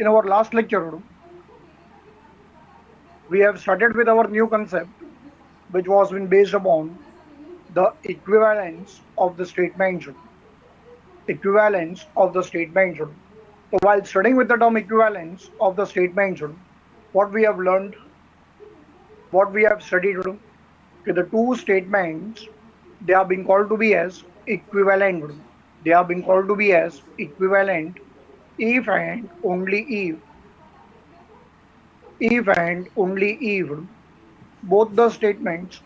In our last lecture, we have started with our new concept, which was been based upon the equivalence of the statement. Equivalence of the statement. So while studying with the term equivalence of the statement, what we have learned, what we have studied, the two statements, they are being called to be as equivalent. They are being called to be as equivalent if and only if and only if both the statements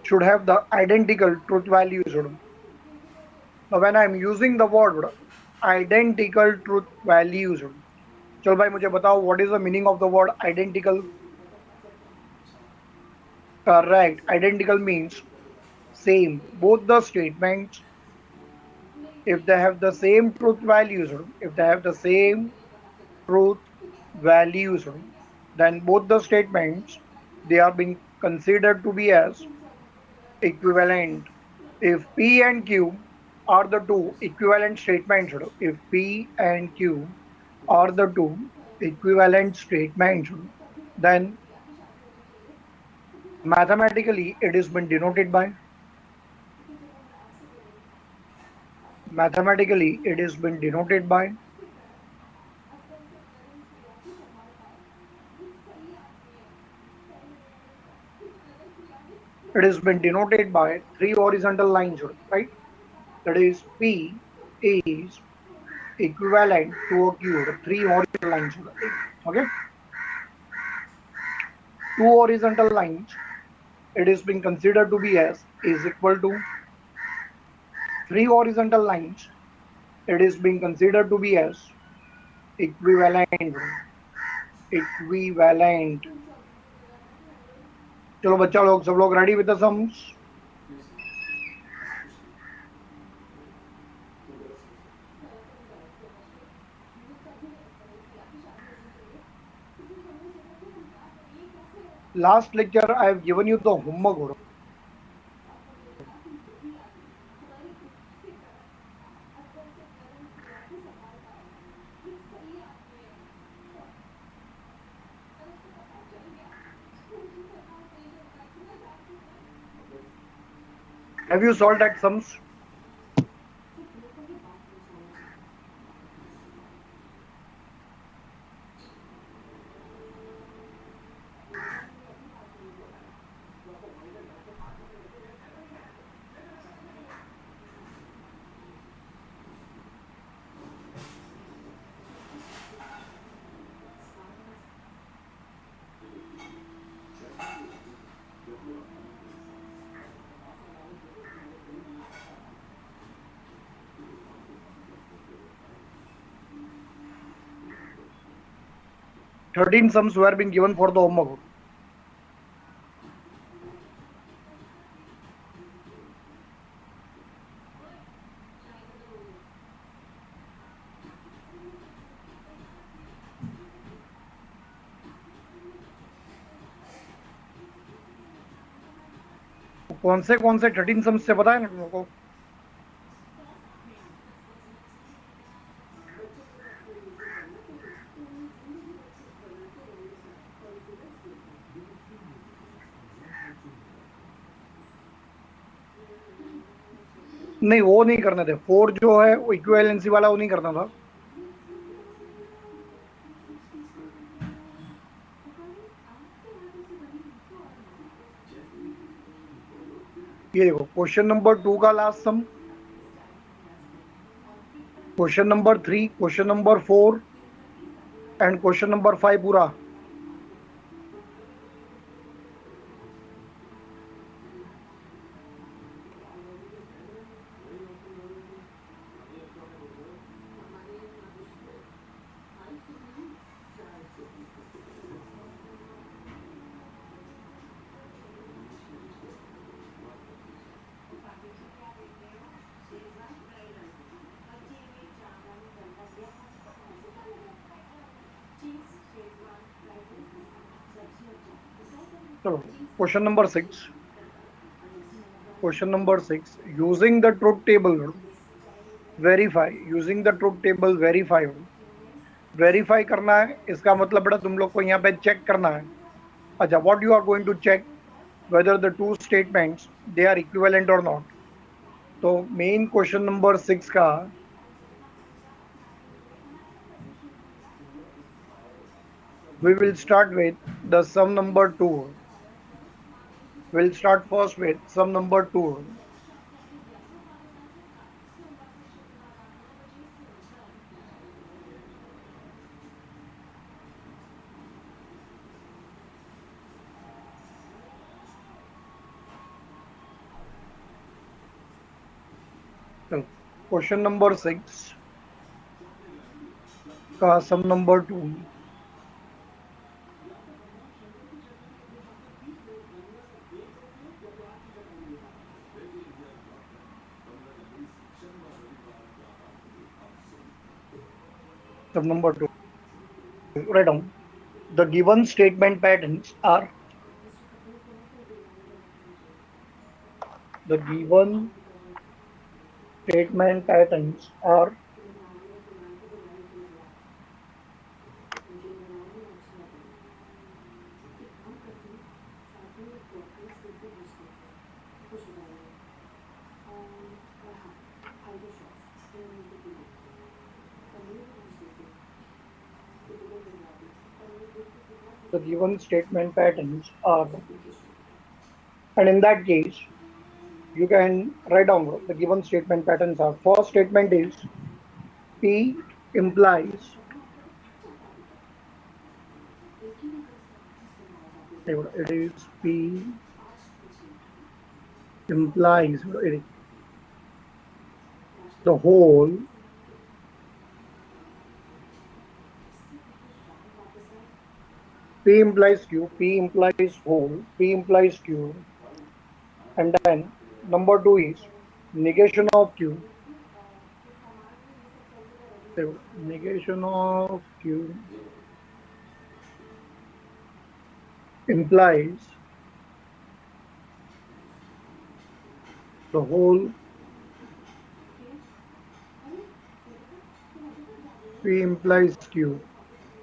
should have the identical truth values. Now when I am using the word identical truth values, चलो भाई मुझे बताओ what is the meaning of the word identical? Correct. Identical means same. Both the statements, if they have the same truth values, if they have the same truth values, then both the statements, they are being considered to be as equivalent. If P and Q are the two equivalent statements, if P and Q are the two equivalent statements, then mathematically it is been denoted by three horizontal lines, right? That is P is equivalent to a Q, three horizontal lines. Okay, two horizontal lines, it is being considered to be as is equal to three horizontal lines, it is being considered to be as equivalent. Equivalent. चलो बच्चा लोग सब लोग ready with the sums. Last lecture I have given you the homework. Have you solved that sums? Thirteen sums were being given for the homework. कौन से 13 sums से पता है ना तुम लोगों को? नहीं वो नहीं करने थे. 4 जो है वो इक्विवेलेंसी वाला वो नहीं करना था. ये देखो क्वेश्चन नंबर 2 का last sum, question number 3, question number 4 and question number 5 पूरा. चलो question number 6. Question number 6. Using the truth table verify. Using the truth table verify verify करना है, इसका मतलब बेटा तुम लोग को यहाँ पे चेक करना है. अच्छा, what you are going to check, whether the two statements they are equivalent or not. तो मेन क्वेश्चन नंबर 6 का we will start with the sum number 2. We'll start first with sum number 2. Question number 6 का सम number 2. Sum number 2. Write down. The given statement patterns are the given statement patterns are the given statement patterns are, and in that case you can write down the given statement patterns are. First statement is P implies, it is P implies the whole P implies Q, P implies whole, P implies Q, and then number 2 is negation of Q. Negation of Q implies the whole P implies Q.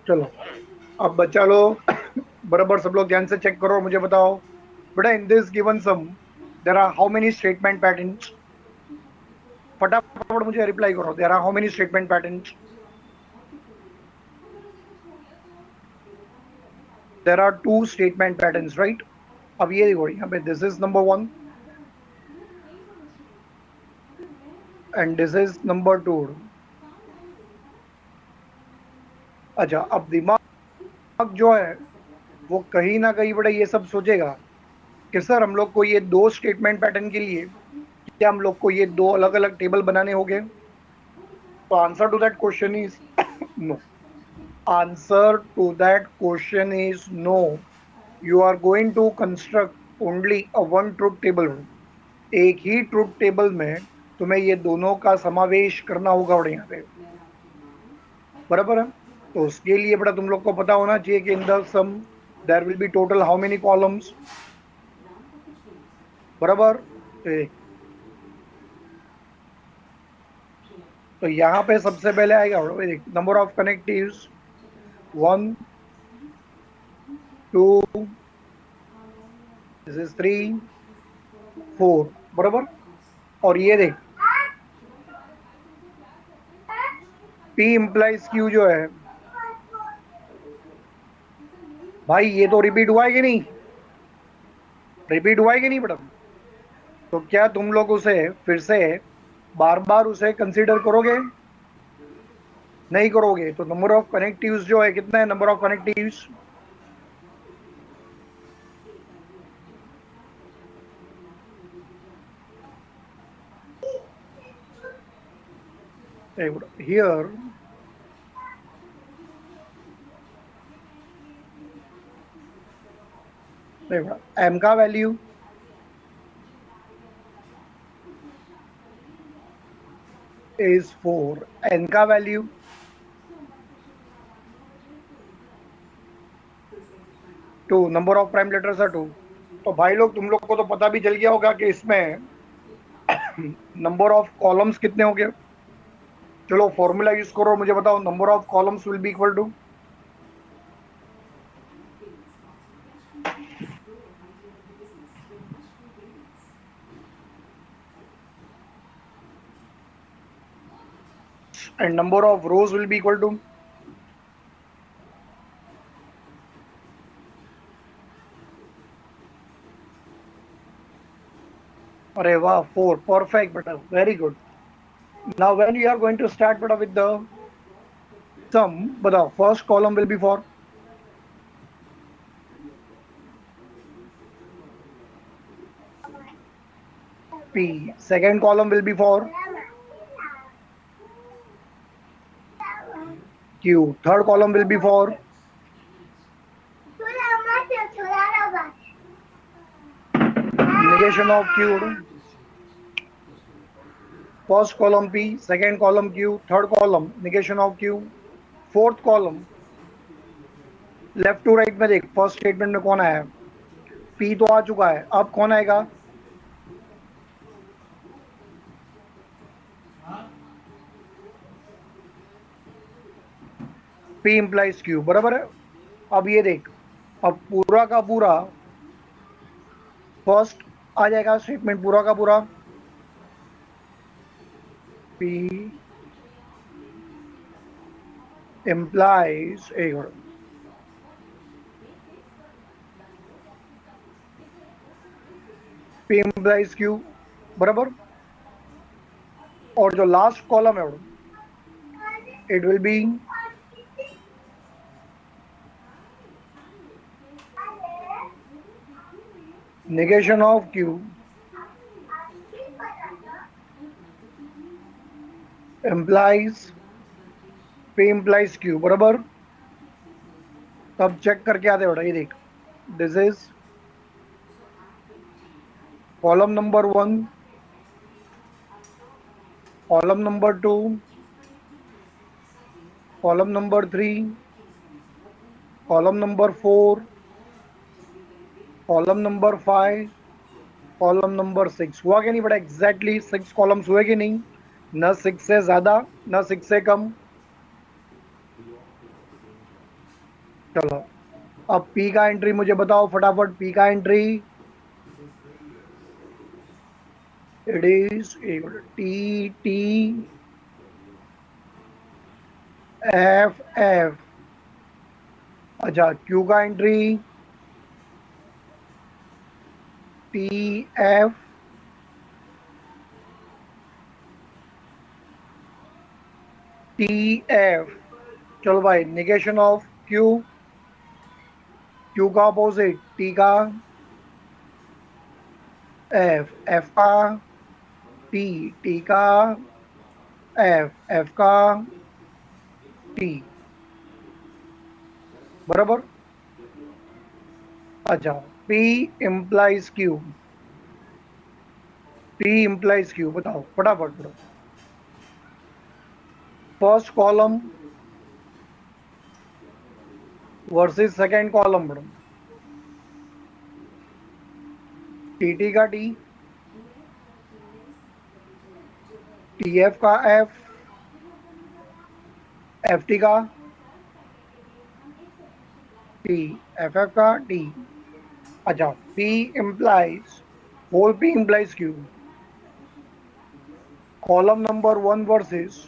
चलो अब बच्चा लोग बराबर सब लोग ध्यान से check करो और मुझे बताओ बेटा, in this given sum there are how many statement patterns. फटाफट मुझे रिप्लाई करो, there are how many statement patterns. There are two statement patterns, right. अब ये देखो यहाँ पे this is number 1 and this is number 2. अच्छा, अब दिमाग जो है वो कहीं ना कहीं बड़ा ये सब सोचेगा कि सर हम लोग को ये दो स्टेटमेंट पैटर्न के लिए क्या हम लोग को ये दो अलग अलग टेबल बनाने होंगे. तो answer to that question is no. Answer to that question is no. You are going to construct only a one truth table. एक ही ट्रुथ टेबल में तुम्हें ये दोनों का समावेश करना होगा बड़े यहाँ पे, बराबर है. तो उसके लिए बड़ा तुम लोग को पता होना चाहिए कि in the sum there will be total how many columns, बराबर. तो यहाँ पे सबसे पहले आएगा number of connectives 1 2, this is 3 4, बराबर. और ये देख P implies Q जो है भाई, ये तो रिपीट हुआ है कि नहीं, रिपीट हुआ है कि नहीं बेटा. तो क्या तुम लोग उसे फिर से बार बार उसे कंसीडर करोगे, नहीं करोगे. तो नंबर ऑफ कनेक्टिव्स जो है कितना है, number of connectives here m का वैल्यू is 4, n का value 2, number of prime letters are 2. तो भाई लोग तुम लोग को तो पता भी चल गया होगा कि इसमें नंबर ऑफ कॉलम्स कितने हो गए. चलो फॉर्मूला यूज करो, मुझे बताओ number of columns will be equal to and number of rows will be equal to अरे वाह 4 perfect beta very good. Now when you are going to start beta with the sum, बताओ first column will be for P, second column will be for Q, third column will be for negation of Q. First column P, second column Q, third column negation of Q, fourth column left to right में देख first statement में कौन आया है, P तो आ चुका है, अब कौन आएगा, P implies Q, बराबर है। अब ये देख, अब पूरा का पूरा फर्स्ट आ जाएगा स्टेटमेंट पूरा का पूरा P implies एक P implies Q, बराबर। और जो लास्ट कॉलम है it will be negation of Q implies P implies Q, बराबर। तब चेक करके आते बेटा, ये देख this is column number 1, column number 2, column number 3, column number 4, column number 5, column number 6। हुआ कि नहीं बेटा, एग्जैक्टली 6 कॉलम्स हुए कि नहीं, न 6 से ज्यादा न 6 से कम। चलो अब P का एंट्री मुझे बताओ फटाफट, P का entry it is T T F F। अच्छा Q का entry T F T F। चलो भाई निगेशन ऑफ Q, Q का अपोजिट T का F, F का T, T का F, F का T, बराबर। अच्छा P implies Q, P implies Q, बताओ फटाफट बताओ। First column versus second column बड़ो, टी का टी, टीएफ का एफ, एफटी का टी, एफएफ का टी। अच्छा P implies whole P implies Q, column number 1 versus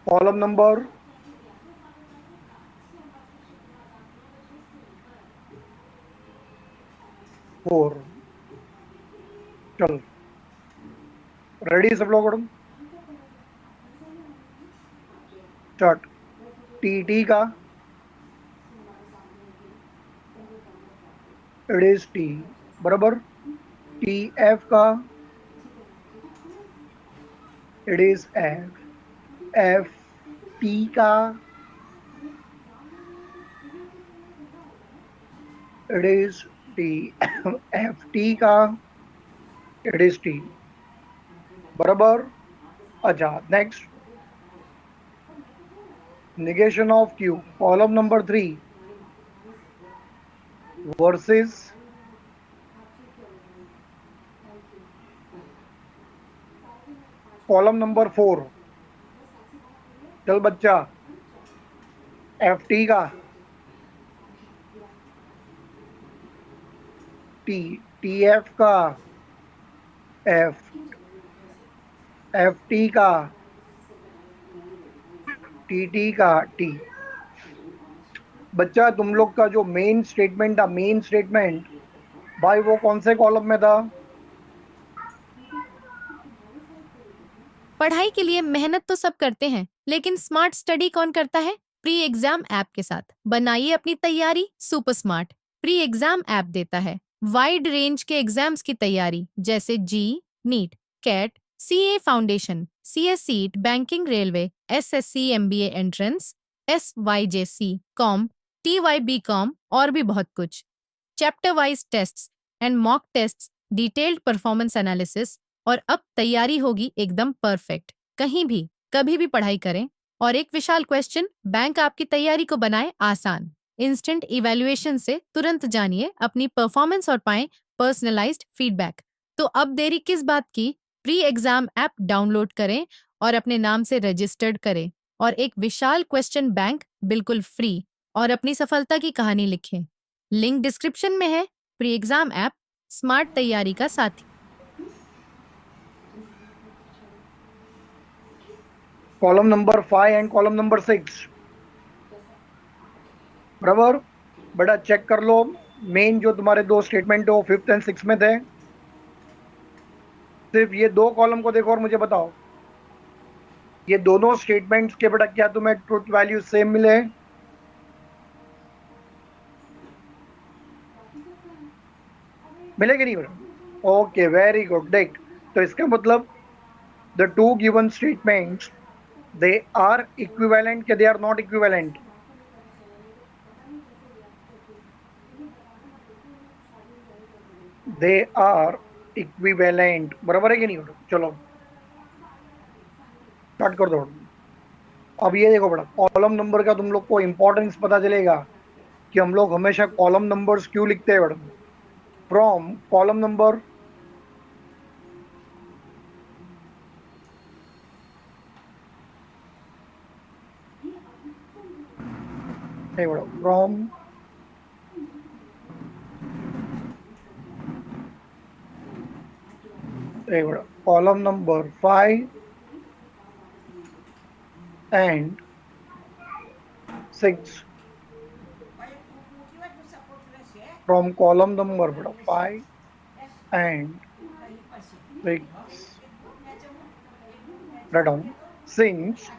column number 4। चलो रेडी सब लोग, स्टार्ट। टी का इट इज टी, बराबर। टी एफ का it is F, F T का it is T, F T का इट इज टी, बराबर। अच्छा next negation of Q, column number 3 versus column number 4, चल बच्चा, एफ टी का, टी, टी एफ का, एफ, एफ टी का, टी टी का, टी। बच्चा तुम लोग का जो मेन स्टेटमेंट था, मेन स्टेटमेंट भाई, वो कौन से कॉलम में था? पढ़ाई के लिए मेहनत तो सब करते हैं, लेकिन स्मार्ट स्टडी कौन करता है? प्री एग्जाम ऐप के साथ बनाइए अपनी तैयारी super smart. Pre exam app देता है वाइड रेंज के एग्जाम्स की तैयारी, जैसे JEE, NEET, CAT, CA foundation, CS CET, banking, railway, SSC, MBA entrance, SYJC, com, TYB com और भी बहुत कुछ। Chapter wise tests and mock tests, detailed performance analysis, और अब तैयारी होगी एकदम परफेक्ट। कहीं भी कभी भी पढ़ाई करें। और एक विशाल क्वेश्चन बैंक आपकी तैयारी को बनाए आसान। इंस्टेंट इवैल्यूएशन से तुरंत जानिए अपनी परफॉर्मेंस और पाएं पर्सनलाइज्ड फीडबैक। तो अब देरी किस बात की? प्री एग्जाम ऐप डाउनलोड करें और अपने नाम से रजिस्टर्ड करें और एक विशाल क्वेश्चन बैंक बिल्कुल फ्री और अपनी सफलता की कहानी लिखें। लिंक डिस्क्रिप्शन में है। प्री एग्जाम ऐप स्मार्ट तैयारी का साथी। Column number 5 and column number 6, बराबर। बेटा चेक कर लो, मेन जो तुम्हारे दो स्टेटमेंट हो 5th एंड 6th में थे, सिर्फ ये दो कॉलम को देखो और मुझे बताओ, ये दोनों स्टेटमेंट्स के बेटा क्या तुम्हें ट्रुथ वैल्यू सेम मिले? मिले कि नहीं बेटा? Okay, very good. देख, तो इसका मतलब the two given statements, they are equivalent के they are not equivalent? They are equivalent, बराबर है कि नहीं बेटा? चलो स्टार्ट कर दो। अब ये देखो बेटा, कॉलम नंबर का तुम लोग को इंपॉर्टेंस पता चलेगा कि हम लोग हमेशा कॉलम नंबर्स क्यों लिखते हैं बेटा। From column number, from column number 5 and 6, from column number बेटा 5 and 6, write down, since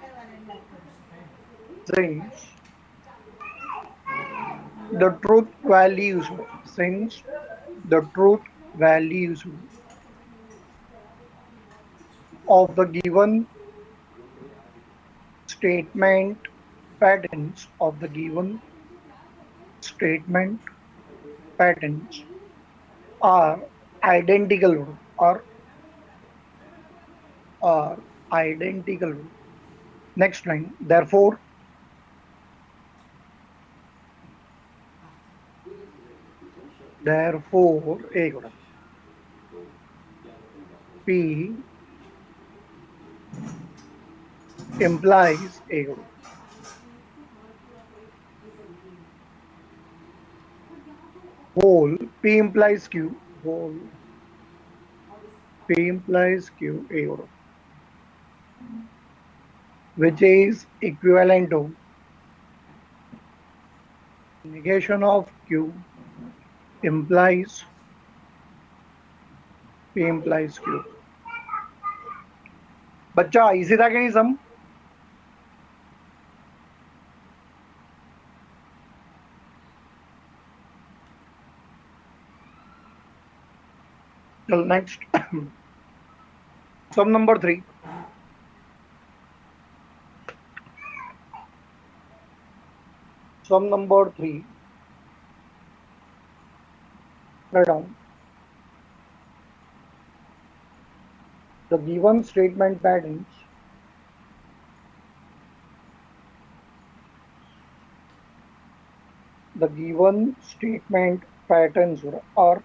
the truth values, since the truth values of the given statement patterns of the given statement patterns are identical, are identical. Next line, therefore एक minute, P implies एक minute, whole, P implies Q, whole, P implies Q एक minute, which is equivalent to negation of Q implies P implies Q। बच्चा इसी था कि नहीं सम? चल next, some number 3, sum number 3, write down the given statement patterns, the given statement patterns are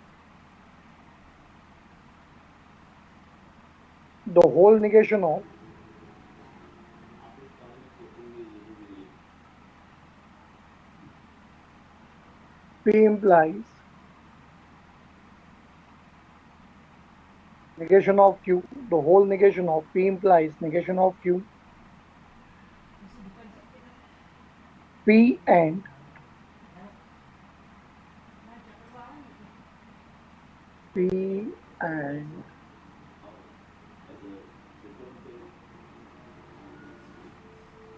the whole negation of P implies negation of Q, the whole negation of P implies negation of Q, P and P and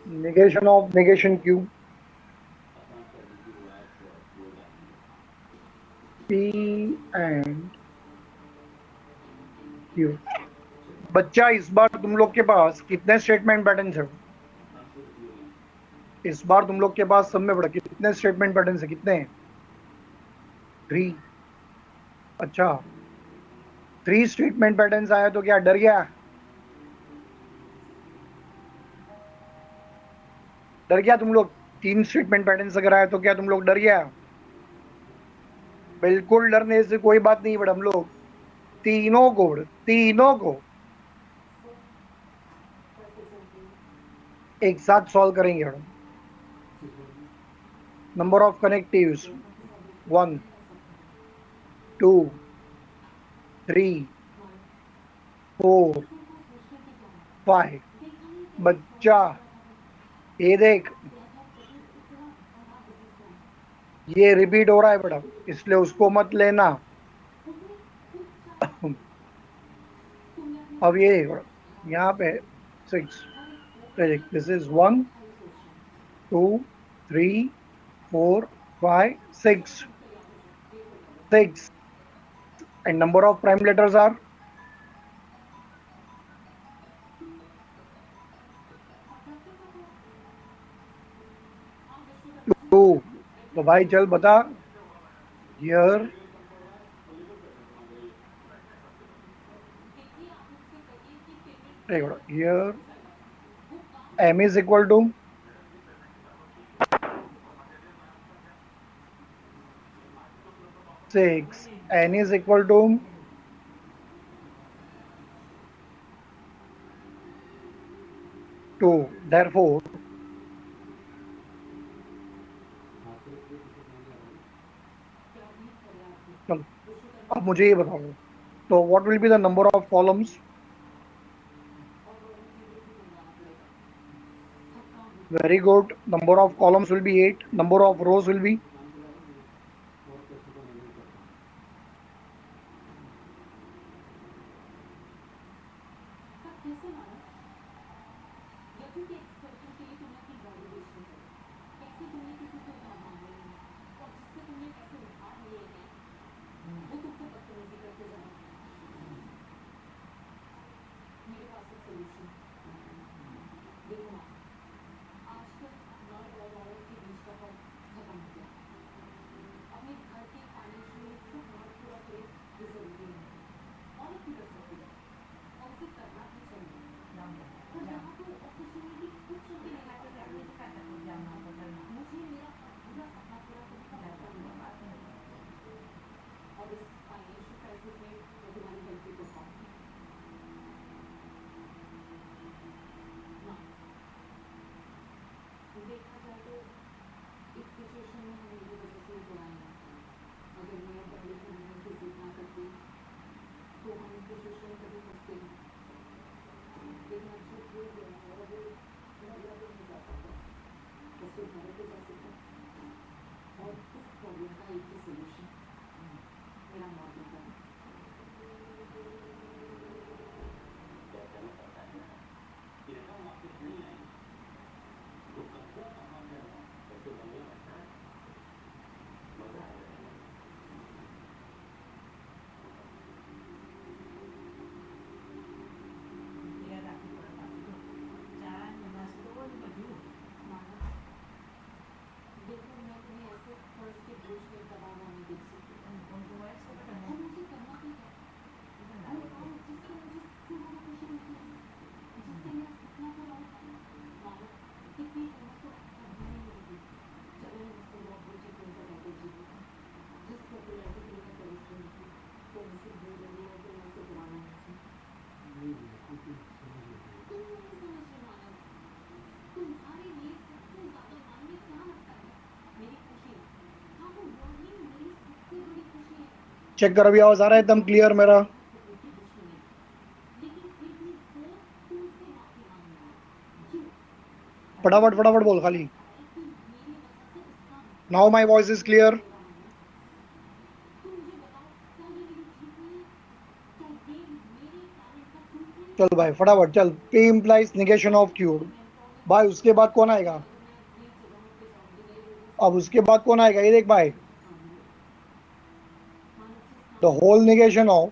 negation of negation Q, P and Q. बच्चा इस बार तुम लोग के पास कितने statement pattern है? इस बार तुम लोग के पास सब में बड़ा कितने स्टेटमेंट पैटर्न है? कितने हैं? 3। अच्छा, 3 स्टेटमेंट पैटर्न आया तो क्या डर गया? डर गया तुम लोग? 3 स्टेटमेंट पैटर्न अगर आया तो क्या तुम लोग डर गया? बिल्कुल डरने से कोई बात नहीं, बट हम लोग तीनों को एक साथ सॉल्व करेंगे। Number of connectives 1 2 3 4 5। बच्चा ये देख, ये रिपीट हो रहा है बेटा, इसलिए उसको मत लेना। अब ये यहाँ पे 6, this is 1 2 3 4 5 6 6 and number of prime letters are 2। तो भाई चल बता, here here m is equal to 6, n is equal to 2, therefore अब मुझे ये बताओ, तो what will be the number of columns? Very good. Number of columns will be 8. Number of rows will be check कर, अभी आवाज आ रहा है एकदम क्लियर मेरा? फटाफट फटाफट बोल खाली। Now my voice is clear? चल भाई फटाफट चल। P implies negation of Q। भाई उसके बाद कौन आएगा? अब उसके बाद कौन आएगा ये देख भाई। The whole negation of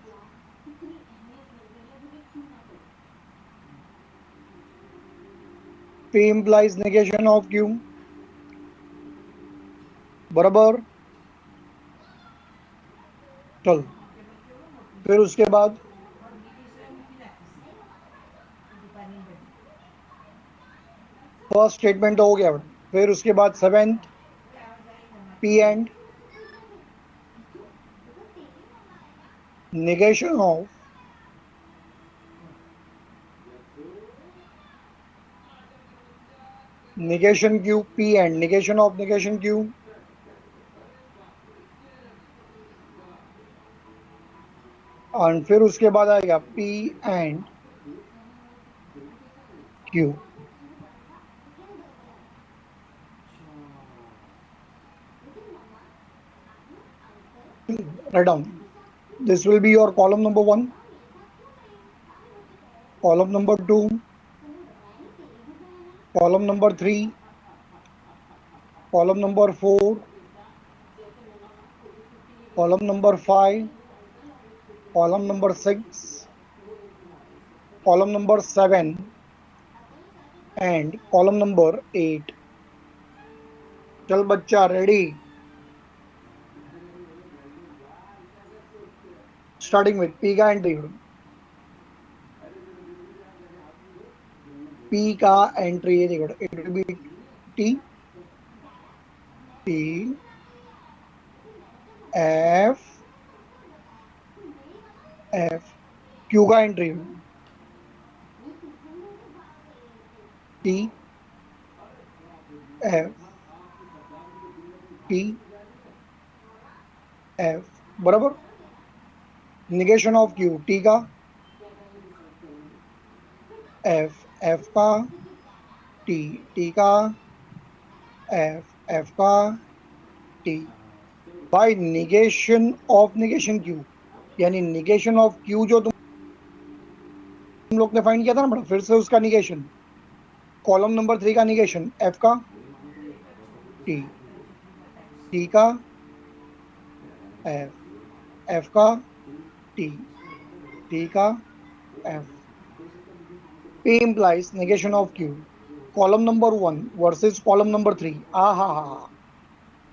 P implies negation of Q बराबर। चल फिर उसके बाद फर्स्ट स्टेटमेंट तो हो गया बेटा। फिर उसके बाद seventh P and negation of negation Q, P and negation of negation Q। और फिर उसके बाद आएगा P and Q। Write down. This will be your column number 1, column number 2, column number 3, column number 4, column number 5, column number 6, column number 7 and column number 8। चल बच्चा ready. Starting with P का entry. P का entry ये देखो, it will be T P F F। Q का entry T F T F बराबर। Negation of Q T का F F का T T का F F का T। By negation of negation Q, यानी निगेशन ऑफ Q जो तुम लोग ने फाइंड किया था ना बड़ा, फिर से उसका निगेशन। कॉलम नंबर 3 का निगेशन F का T T का F F का T T का F। P implies negation of Q, column number 1 versus column number 3। हा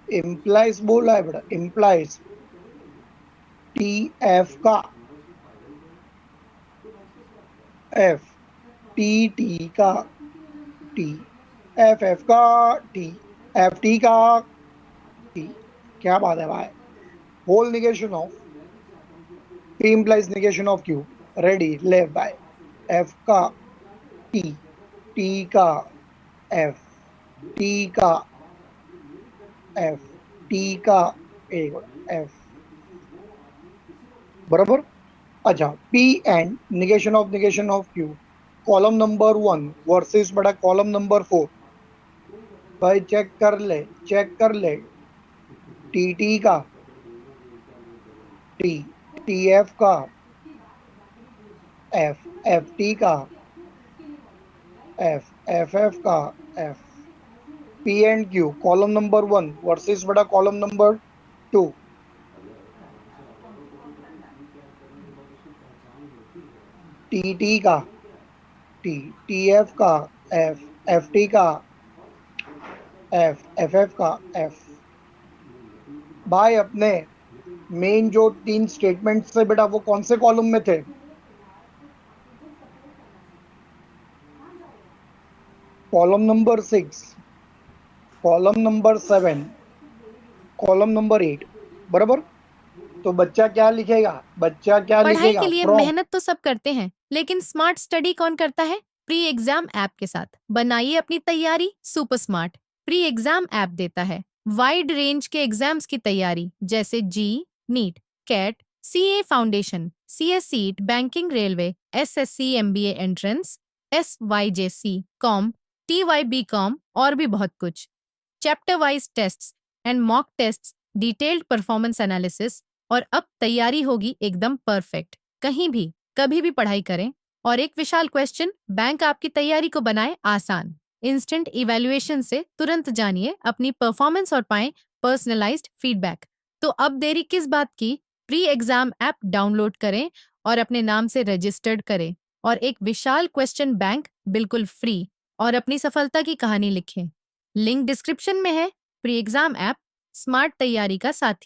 implies बोला है बेटा, implies T F का F T T का T F F का T F T का T। क्या बात है भाई। Whole negation of P implies negation of Q। Ready ले भाई। F का T T का F T का F T का एक F बराबर। अच्छा P and negation of Q, column number 1 versus बड़ा कॉलम नंबर 4। भाई चेक कर ले। टी टी का टी टी एफ का एफ एफ टी का एफ एफ एफ का F. P and Q column number 1 versus बड़ा कॉलम नंबर 2। टी टी का टी टी एफ का एफ एफ टी का एफ एफ एफ का F. भाई अपने मेन जो 3 स्टेटमेंट्स थे बेटा, वो कौन से कॉलम में थे? Column number 6, column number 7, column number 8 बराबर। तो बच्चा क्या लिखेगा? पढ़ाई के लिए फ्रॉम। मेहनत तो सब करते हैं, लेकिन स्मार्ट स्टडी कौन करता है? प्री एग्जाम ऐप के साथ बनाइए अपनी तैयारी super smart. Pre exam app देता है वाइड रेंज के एग्जाम्स की तैयारी, जैसे JEE, NEET, CAT, CA foundation, CS CET, banking, railway, SSC MBA entrance, SYJC com, TYB com और भी बहुत कुछ। Chapter wise tests and mock tests, detailed performance analysis और अब तैयारी होगी एकदम परफेक्ट। कहीं भी कभी भी पढ़ाई करें और एक विशाल क्वेश्चन बैंक आपकी तैयारी को बनाए आसान। इंस्टेंट इवैल्यूएशन से तुरंत जानिए अपनी परफॉर्मेंस और पाएं पर्सनलाइज्ड फीडबैक। तो अब देरी किस बात की? प्री एग्जाम ऐप डाउनलोड करें और अपने नाम से रजिस्टर्ड करें और एक विशाल क्वेश्चन बैंक बिल्कुल फ्री और अपनी सफलता की कहानी लिखें। लिंक डिस्क्रिप्शन में है। प्री एग्जाम ऐप स्मार्ट तैयारी का साथी।